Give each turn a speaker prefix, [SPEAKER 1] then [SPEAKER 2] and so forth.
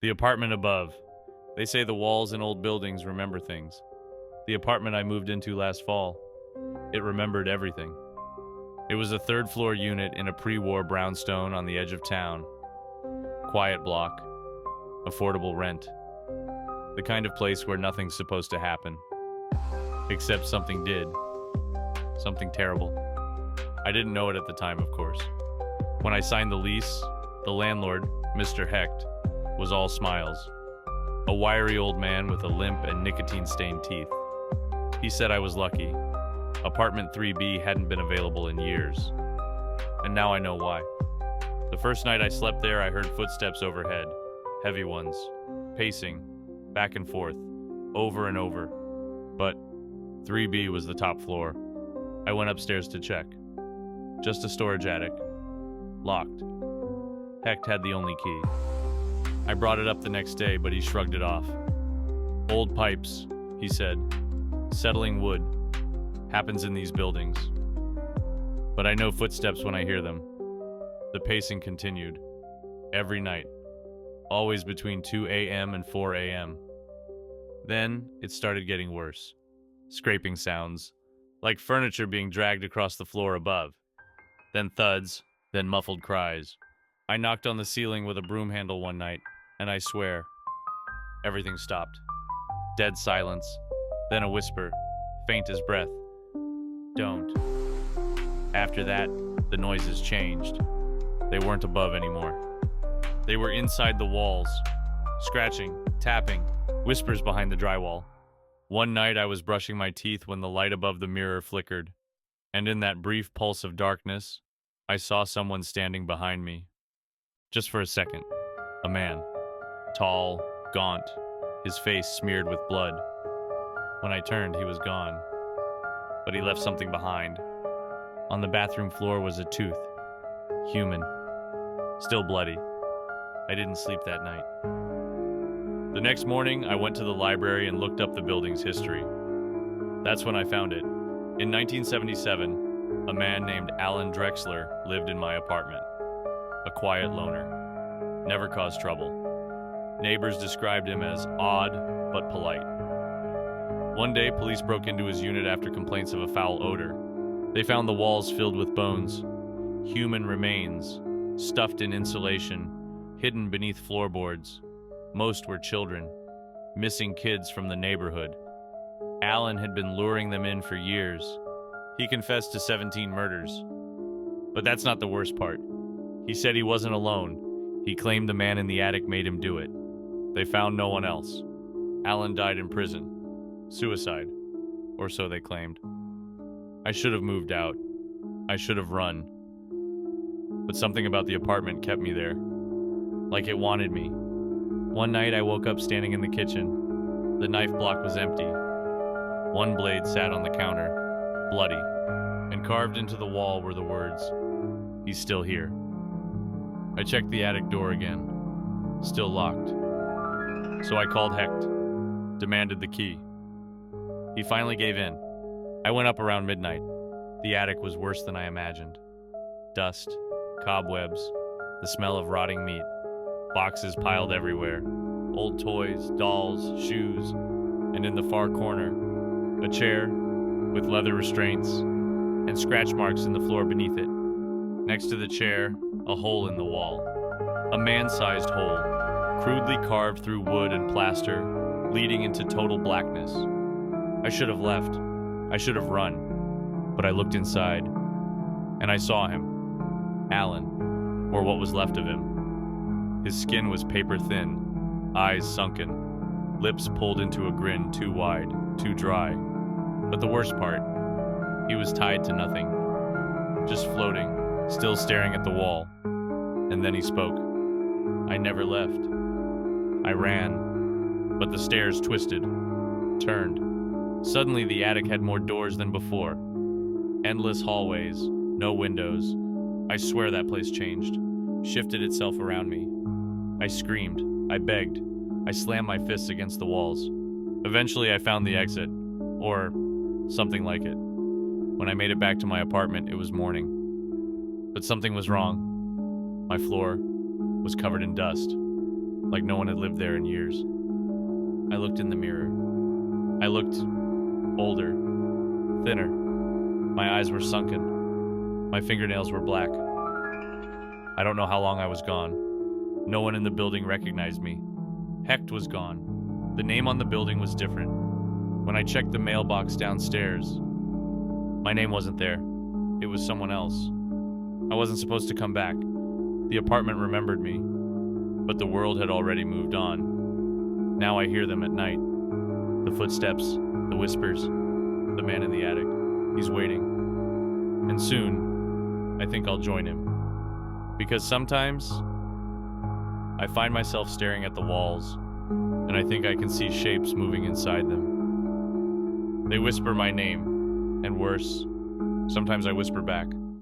[SPEAKER 1] The apartment above. They say the walls in old buildings remember things. The apartment I moved into last fall, it remembered everything. It was a third-floor unit in a pre-war brownstone on the edge of town. Quiet block. Affordable rent. The kind of place where nothing's supposed to happen. Except something did. Something terrible. I didn't know it at the time, of course. When I signed the lease, the landlord, Mr. Hecht, was all smiles. A wiry old man with a limp and nicotine-stained teeth. He said I was lucky. Apartment 3B hadn't been available in years. And now I know why. The first night I slept there, I heard footsteps overhead. Heavy ones. Pacing. Back and forth. Over and over. But 3B was the top floor. I went upstairs to check. Just a storage attic. Locked. Hecht had the only key. I brought it up the next day, but he shrugged it off. Old pipes, he said. Settling wood. Happens in these buildings. But I know footsteps when I hear them. The pacing continued. Every night. Always between 2 a.m. and 4 a.m. Then it started getting worse. Scraping sounds. Like furniture being dragged across the floor above. Then thuds. Then muffled cries. I knocked on the ceiling with a broom handle one night, and I swear, everything stopped. Dead silence. Then a whisper, faint as breath. Don't. After that, the noises changed. They weren't above anymore. They were inside the walls. Scratching, tapping, whispers behind the drywall. One night I was brushing my teeth when the light above the mirror flickered, and in that brief pulse of darkness, I saw someone standing behind me. Just for a second. A man. Tall, gaunt, his face smeared with blood. When I turned, he was gone. But he left something behind. On the bathroom floor was a tooth. Human. Still bloody. I didn't sleep that night. The next morning, I went to the library and looked up the building's history. That's when I found it. In 1977, a man named Alan Drexler lived in my apartment. A quiet loner. Never caused trouble. Neighbors described him as odd but polite. One day, police broke into his unit after complaints of a foul odor. They found the walls filled with bones, human remains, stuffed in insulation, hidden beneath floorboards. Most were children, missing kids from the neighborhood. Alan had been luring them in for years. He confessed to 17 murders. But that's not the worst part. He said he wasn't alone. He claimed the man in the attic made him do it. They found no one else. Alan died in prison. Suicide. Or so they claimed. I should have moved out. I should have run. But something about the apartment kept me there. Like it wanted me. One night I woke up standing in the kitchen. The knife block was empty. One blade sat on the counter, bloody, and carved into the wall were the words, "He's still here." I checked the attic door again. Still locked. So I called Hecht. Demanded the key. He finally gave in. I went up around midnight. The attic was worse than I imagined. Dust, cobwebs, the smell of rotting meat, boxes piled everywhere, old toys, dolls, shoes, and in the far corner, a chair with leather restraints and scratch marks in the floor beneath it. Next to the chair, a hole in the wall. A man-sized hole, crudely carved through wood and plaster, leading into total blackness. I should have left. I should have run. But I looked inside, and I saw him. Alan, or what was left of him. His skin was paper thin, eyes sunken, lips pulled into a grin too wide, too dry. But the worst part, he was tied to nothing, just floating, still staring at the wall. And then he spoke. I never left. I ran, but the stairs twisted, turned. Suddenly the attic had more doors than before. Endless hallways, no windows. I swear that place changed, shifted itself around me. I screamed, I begged, I slammed my fists against the walls. Eventually I found the exit, or something like it. When I made it back to my apartment, it was morning. But something was wrong. My floor was covered in dust. like no one had lived there in years. I looked in the mirror. I looked older, thinner. My eyes were sunken. My fingernails were black. I don't know how long I was gone. No one in the building recognized me. Hecht was gone. The name on the building was different. When I checked the mailbox downstairs, my name wasn't there. It was someone else. I wasn't supposed to come back. The apartment remembered me, but the world had already moved on. Now I hear them at night. The footsteps, the whispers, the man in the attic. He's waiting. And soon, I think I'll join him. Because sometimes, I find myself staring at the walls, and I think I can see shapes moving inside them. They whisper my name, and worse, sometimes I whisper back.